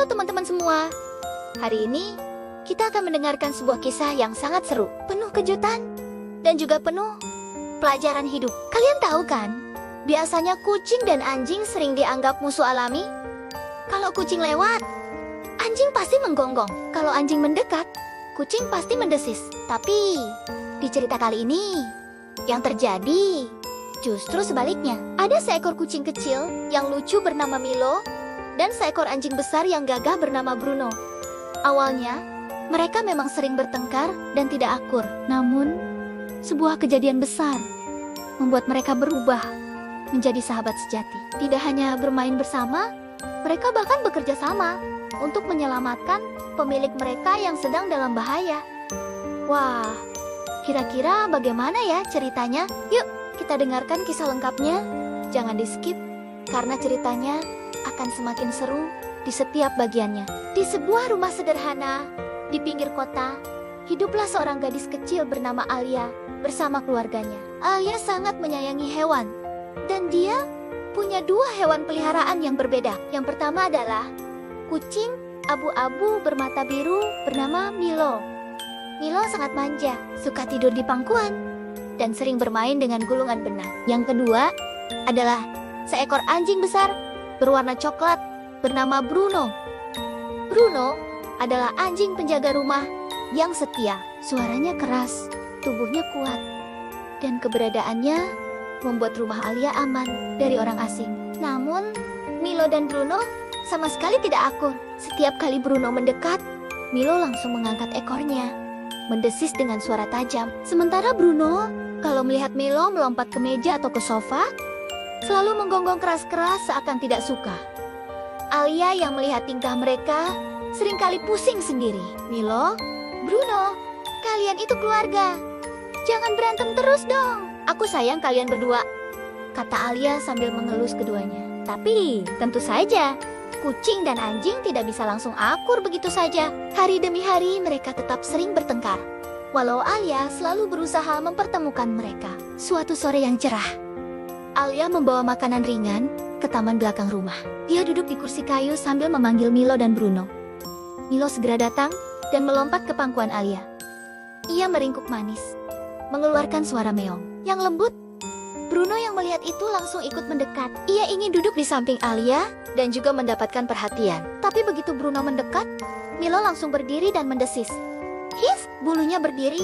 Halo teman-teman semua. Hari ini kita akan mendengarkan sebuah kisah yang sangat seru, penuh kejutan, dan juga penuh pelajaran hidup. Kalian tahu kan, biasanya kucing dan anjing sering dianggap musuh alami. Kalau kucing lewat, anjing pasti menggonggong. Kalau anjing mendekat, kucing pasti mendesis. Tapi di cerita kali ini, yang terjadi justru sebaliknya. Ada seekor kucing kecil yang lucu bernama Milo dan seekor anjing besar yang gagah bernama Bruno. Awalnya, mereka memang sering bertengkar dan tidak akur. Namun, sebuah kejadian besar membuat mereka berubah menjadi sahabat sejati. Tidak hanya bermain bersama, mereka bahkan bekerja sama untuk menyelamatkan pemilik mereka yang sedang dalam bahaya. Wah, kira-kira bagaimana ya ceritanya? Yuk, kita dengarkan kisah lengkapnya. Jangan di-skip, karena ceritanya akan semakin seru di setiap bagiannya. Di sebuah rumah sederhana di pinggir kota, hiduplah seorang gadis kecil bernama Alia bersama keluarganya. Alia sangat menyayangi hewan, dan dia punya dua hewan peliharaan yang berbeda. Yang pertama adalah kucing abu-abu bermata biru bernama Milo. Milo sangat manja, suka tidur di pangkuan, dan sering bermain dengan gulungan benang. Yang kedua adalah seekor anjing besar berwarna coklat bernama Bruno. Bruno adalah anjing penjaga rumah yang setia. Suaranya keras, tubuhnya kuat, dan keberadaannya membuat rumah Alia aman dari orang asing. Namun, Milo dan Bruno sama sekali tidak akur. Setiap kali Bruno mendekat, Milo langsung mengangkat ekornya, mendesis dengan suara tajam. Sementara Bruno, kalau melihat Milo melompat ke meja atau ke sofa, selalu menggonggong keras-keras seakan tidak suka. Alia yang melihat tingkah mereka seringkali pusing sendiri. Milo, Bruno, kalian itu keluarga. Jangan berantem terus dong. Aku sayang kalian berdua, kata Alia sambil mengelus keduanya. Tapi tentu saja, kucing dan anjing tidak bisa langsung akur begitu saja. Hari demi hari mereka tetap sering bertengkar, walau Alia selalu berusaha mempertemukan mereka. Suatu sore yang cerah, Alia membawa makanan ringan ke taman belakang rumah. Dia duduk di kursi kayu sambil memanggil Milo dan Bruno. Milo segera datang dan melompat ke pangkuan Alia. Ia meringkuk manis, mengeluarkan suara meong yang lembut. Bruno yang melihat itu langsung ikut mendekat. Ia ingin duduk di samping Alia dan juga mendapatkan perhatian. Tapi begitu Bruno mendekat, Milo langsung berdiri dan mendesis. His, bulunya berdiri,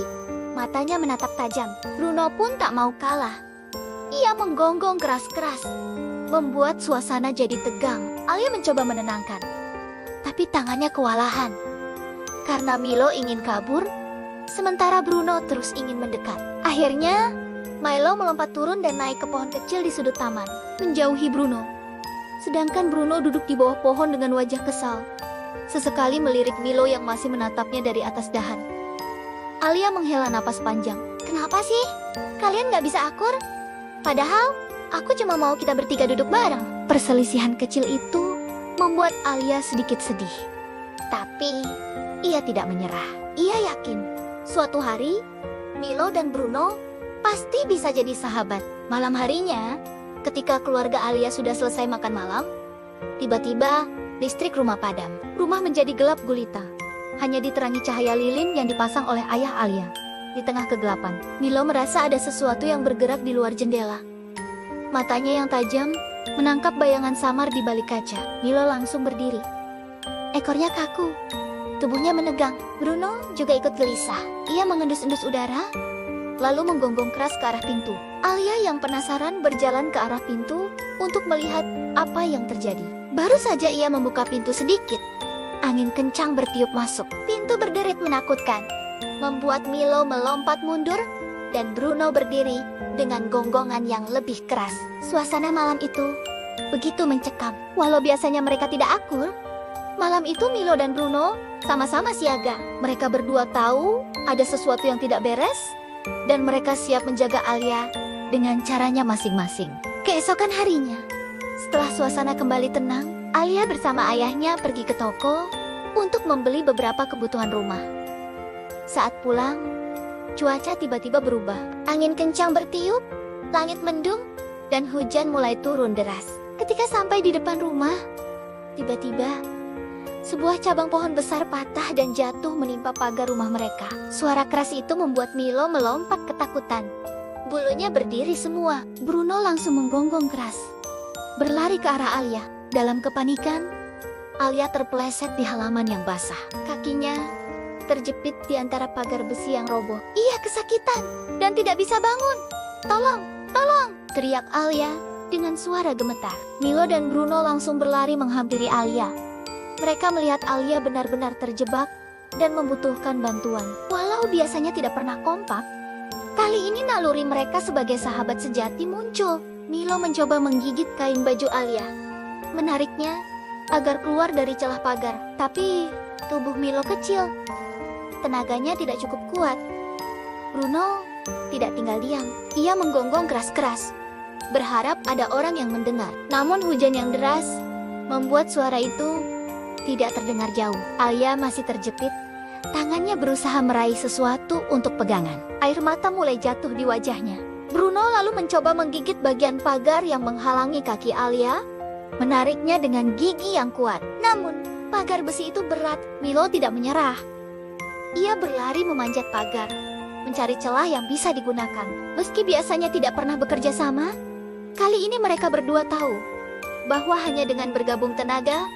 matanya menatap tajam. Bruno pun tak mau kalah. Ia menggonggong keras-keras, membuat suasana jadi tegang. Alia mencoba menenangkan, tapi tangannya kewalahan. Karena Milo ingin kabur, sementara Bruno terus ingin mendekat. Akhirnya, Milo melompat turun dan naik ke pohon kecil di sudut taman, menjauhi Bruno. Sedangkan Bruno duduk di bawah pohon dengan wajah kesal. Sesekali melirik Milo yang masih menatapnya dari atas dahan. Alia menghela napas panjang. Kenapa sih? Kalian gak bisa akur? Padahal, aku cuma mau kita bertiga duduk bareng. Perselisihan kecil itu membuat Alia sedikit sedih. Tapi, ia tidak menyerah. Ia yakin, suatu hari, Milo dan Bruno pasti bisa jadi sahabat. Malam harinya, ketika keluarga Alia sudah selesai makan malam, tiba-tiba listrik rumah padam. Rumah menjadi gelap gulita. Hanya diterangi cahaya lilin yang dipasang oleh ayah Alia. Di tengah kegelapan, Milo merasa ada sesuatu yang bergerak di luar jendela. Matanya yang tajam menangkap bayangan samar di balik kaca. Milo langsung berdiri. Ekornya kaku, tubuhnya menegang. Bruno juga ikut gelisah. Ia mengendus-endus udara, lalu menggonggong keras ke arah pintu. Alia yang penasaran berjalan ke arah pintu untuk melihat apa yang terjadi. Baru saja ia membuka pintu sedikit, angin kencang bertiup masuk. Pintu berderit menakutkan, membuat Milo melompat mundur dan Bruno berdiri dengan gonggongan yang lebih keras. Suasana malam itu begitu mencekam. Walau biasanya mereka tidak akur, malam itu Milo dan Bruno sama-sama siaga. Mereka berdua tahu ada sesuatu yang tidak beres, dan mereka siap menjaga Alia dengan caranya masing-masing. Keesokan harinya, setelah suasana kembali tenang, Alia bersama ayahnya pergi ke toko untuk membeli beberapa kebutuhan rumah. Saat pulang, cuaca tiba-tiba berubah. Angin kencang bertiup, langit mendung, dan hujan mulai turun deras. Ketika sampai di depan rumah, tiba-tiba Sebuah cabang pohon besar patah dan jatuh menimpa pagar rumah mereka. Suara keras itu membuat Milo melompat ketakutan. Bulunya berdiri semua. Bruno langsung menggonggong keras, berlari ke arah Alia. Dalam kepanikan, Alia terpeleset di halaman yang basah. Kakinya terjepit di antara pagar besi yang roboh. Ia kesakitan dan tidak bisa bangun. "Tolong, tolong!" teriak Alia dengan suara gemetar. Milo dan Bruno langsung berlari menghampiri Alia. Mereka melihat Alia benar-benar terjebak dan membutuhkan bantuan. Walau biasanya tidak pernah kompak, kali ini naluri mereka sebagai sahabat sejati muncul. Milo mencoba menggigit kain baju Alia, menariknya agar keluar dari celah pagar. Tapi tubuh Milo kecil, tenaganya tidak cukup kuat. Bruno tidak tinggal diam. Ia menggonggong keras-keras, berharap ada orang yang mendengar. Namun hujan yang deras membuat suara itu tidak terdengar jauh. Alia masih terjepit. Tangannya berusaha meraih sesuatu untuk pegangan. Air mata mulai jatuh di wajahnya. Bruno lalu mencoba menggigit bagian pagar yang menghalangi kaki Alia, menariknya dengan gigi yang kuat. Namun, pagar besi itu berat. Milo tidak menyerah. Ia berlari memanjat pagar, mencari celah yang bisa digunakan. Meski biasanya tidak pernah bekerja sama, kali ini mereka berdua tahu bahwa hanya dengan bergabung tenaga,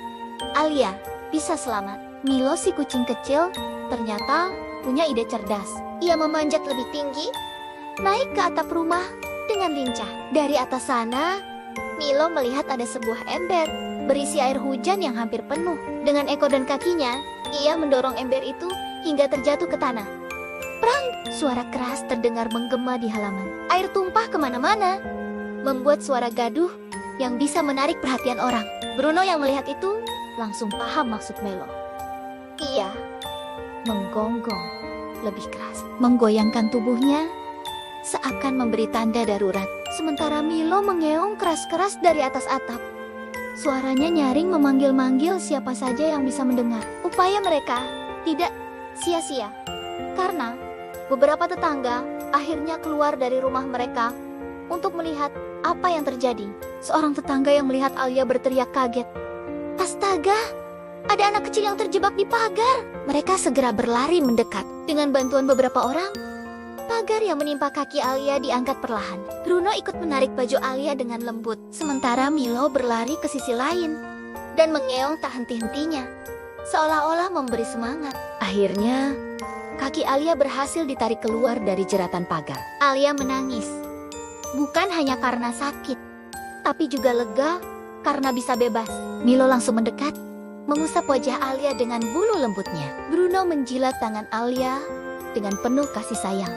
Alia bisa selamat. Milo, si kucing kecil, ternyata punya ide cerdas. Ia memanjat lebih tinggi, naik ke atap rumah dengan lincah. Dari atas sana, Milo melihat ada sebuah ember berisi air hujan yang hampir penuh. Dengan ekor dan kakinya, ia mendorong ember itu hingga terjatuh ke tanah. Prang! Suara keras terdengar menggema di halaman. Air tumpah kemana-mana, membuat suara gaduh yang bisa menarik perhatian orang. Bruno yang melihat itu langsung paham maksud Milo. Ia menggonggong lebih keras, menggoyangkan tubuhnya seakan memberi tanda darurat. Sementara Milo mengeong keras-keras dari atas atap. Suaranya nyaring memanggil-manggil siapa saja yang bisa mendengar. Upaya mereka tidak sia-sia, karena beberapa tetangga akhirnya keluar dari rumah mereka untuk melihat apa yang terjadi. Seorang tetangga yang melihat Alia berteriak kaget. "Astaga, ada anak kecil yang terjebak di pagar!" Mereka segera berlari mendekat. Dengan bantuan beberapa orang, pagar yang menimpa kaki Alia diangkat perlahan. Bruno ikut menarik baju Alia dengan lembut, sementara Milo berlari ke sisi lain dan mengeong tak henti-hentinya, seolah-olah memberi semangat. Akhirnya, kaki Alia berhasil ditarik keluar dari jeratan pagar. Alia menangis, bukan hanya karena sakit, tapi juga lega karena bisa bebas. Milo langsung mendekat, mengusap wajah Alia dengan bulu lembutnya. Bruno menjilat tangan Alia dengan penuh kasih sayang.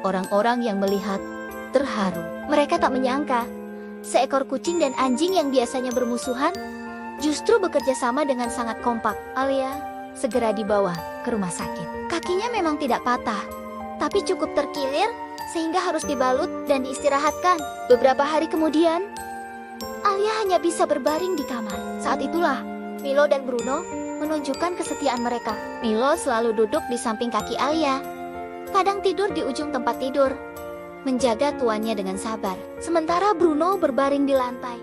Orang-orang yang melihat terharu. Mereka tak menyangka seekor kucing dan anjing yang biasanya bermusuhan justru bekerja sama dengan sangat kompak. Alia segera dibawa ke rumah sakit. Kakinya memang tidak patah, tapi cukup terkilir sehingga harus dibalut dan diistirahatkan. Beberapa hari kemudian, Alia hanya bisa berbaring di kamar. Saat itulah Milo dan Bruno menunjukkan kesetiaan mereka. Milo selalu duduk di samping kaki Alia, kadang tidur di ujung tempat tidur, menjaga tuannya dengan sabar. Sementara Bruno berbaring di lantai,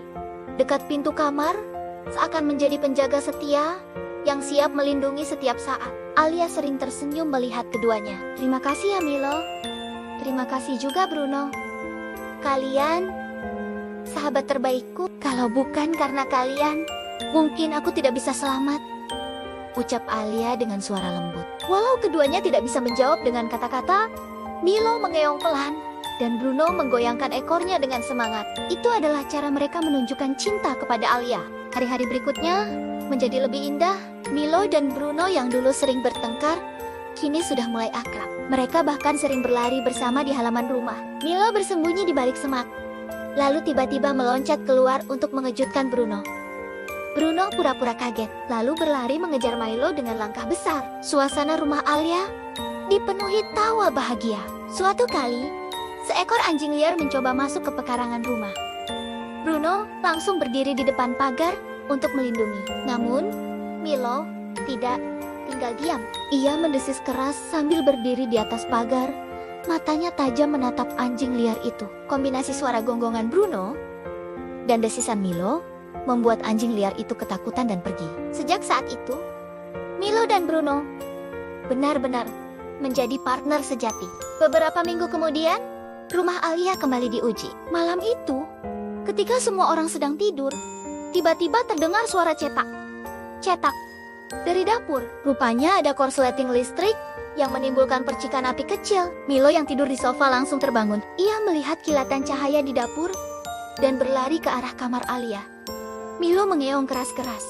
dekat pintu kamar, seakan menjadi penjaga setia yang siap melindungi setiap saat. Alia sering tersenyum melihat keduanya. "Terima kasih ya Milo. Terima kasih juga Bruno. Kalian sahabat terbaikku. Kalau bukan karena kalian, mungkin aku tidak bisa selamat," ucap Alia dengan suara lembut. Walau keduanya tidak bisa menjawab dengan kata-kata, Milo mengeong pelan dan Bruno menggoyangkan ekornya dengan semangat. Itu adalah cara mereka menunjukkan cinta kepada Alia. Hari-hari berikutnya menjadi lebih indah. Milo dan Bruno yang dulu sering bertengkar, kini sudah mulai akrab. Mereka bahkan sering berlari bersama di halaman rumah. Milo bersembunyi di balik semak, lalu tiba-tiba meloncat keluar untuk mengejutkan Bruno. Bruno pura-pura kaget, lalu berlari mengejar Milo dengan langkah besar. Suasana rumah Alia dipenuhi tawa bahagia. Suatu kali, seekor anjing liar mencoba masuk ke pekarangan rumah. Bruno langsung berdiri di depan pagar untuk melindungi. Namun, Milo tidak tinggal diam. Ia mendesis keras sambil berdiri di atas pagar. Matanya tajam menatap anjing liar itu. Kombinasi suara gonggongan Bruno dan desisan Milo membuat anjing liar itu ketakutan dan pergi. Sejak saat itu, Milo dan Bruno benar-benar menjadi partner sejati. Beberapa minggu kemudian, rumah Alia kembali diuji. Malam itu, ketika semua orang sedang tidur, tiba-tiba terdengar suara cetak. Cetak dari dapur. Rupanya ada korsleting listrik yang menimbulkan percikan api kecil. Milo yang tidur di sofa langsung terbangun. Ia melihat kilatan cahaya di dapur dan berlari ke arah kamar Alia. Milo mengeong keras-keras.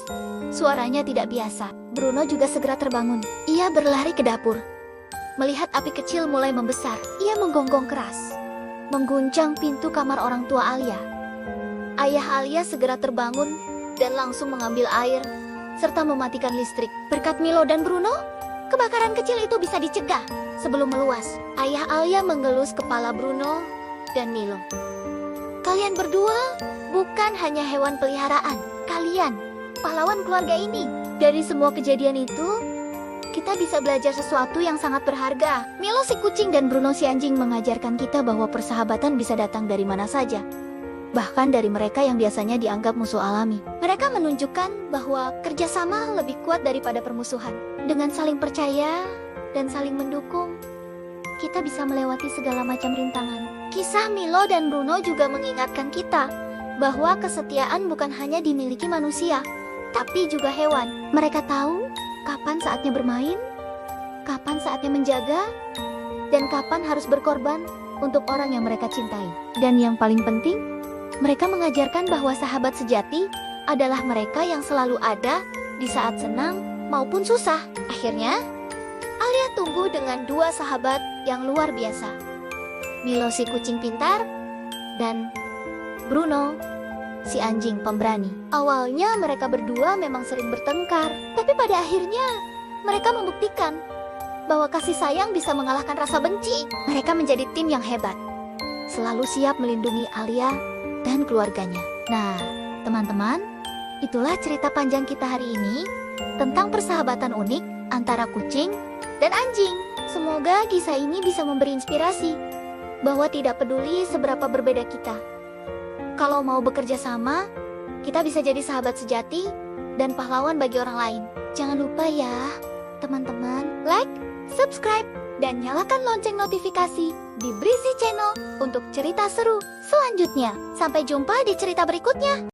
Suaranya tidak biasa. Bruno juga segera terbangun. Ia berlari ke dapur. Melihat api kecil mulai membesar, ia menggonggong keras, mengguncang pintu kamar orang tua Alia. Ayah Alia segera terbangun dan langsung mengambil air serta mematikan listrik. Berkat Milo dan Bruno, kebakaran kecil itu bisa dicegah sebelum meluas. Ayah Alia mengelus kepala Bruno dan Milo. Kalian berdua bukan hanya hewan peliharaan. Kalian pahlawan keluarga ini. Dari semua kejadian itu, kita bisa belajar sesuatu yang sangat berharga. Milo si kucing dan Bruno si anjing mengajarkan kita bahwa persahabatan bisa datang dari mana saja. Bahkan dari mereka yang biasanya dianggap musuh alami. Mereka menunjukkan bahwa kerjasama lebih kuat daripada permusuhan. Dengan saling percaya dan saling mendukung, kita bisa melewati segala macam rintangan. Kisah Milo dan Bruno juga mengingatkan kita bahwa kesetiaan bukan hanya dimiliki manusia, tapi juga hewan. Mereka tahu kapan saatnya bermain, kapan saatnya menjaga, dan kapan harus berkorban untuk orang yang mereka cintai. Dan yang paling penting, mereka mengajarkan bahwa sahabat sejati adalah mereka yang selalu ada di saat senang maupun susah. Akhirnya, Alia tumbuh dengan dua sahabat yang luar biasa. Milo si kucing pintar, dan Bruno si anjing pemberani. Awalnya mereka berdua memang sering bertengkar, tapi pada akhirnya mereka membuktikan bahwa kasih sayang bisa mengalahkan rasa benci. Mereka menjadi tim yang hebat, selalu siap melindungi Alia dan keluarganya. Nah, teman-teman, itulah cerita panjang kita hari ini tentang persahabatan unik antara kucing dan anjing. Semoga kisah ini bisa memberi inspirasi bahwa tidak peduli seberapa berbeda kita, kalau mau bekerja sama, kita bisa jadi sahabat sejati dan pahlawan bagi orang lain. Jangan lupa ya, teman-teman, like, subscribe, dan nyalakan lonceng notifikasi di Breezy Channel untuk cerita seru selanjutnya. Sampai jumpa di cerita berikutnya.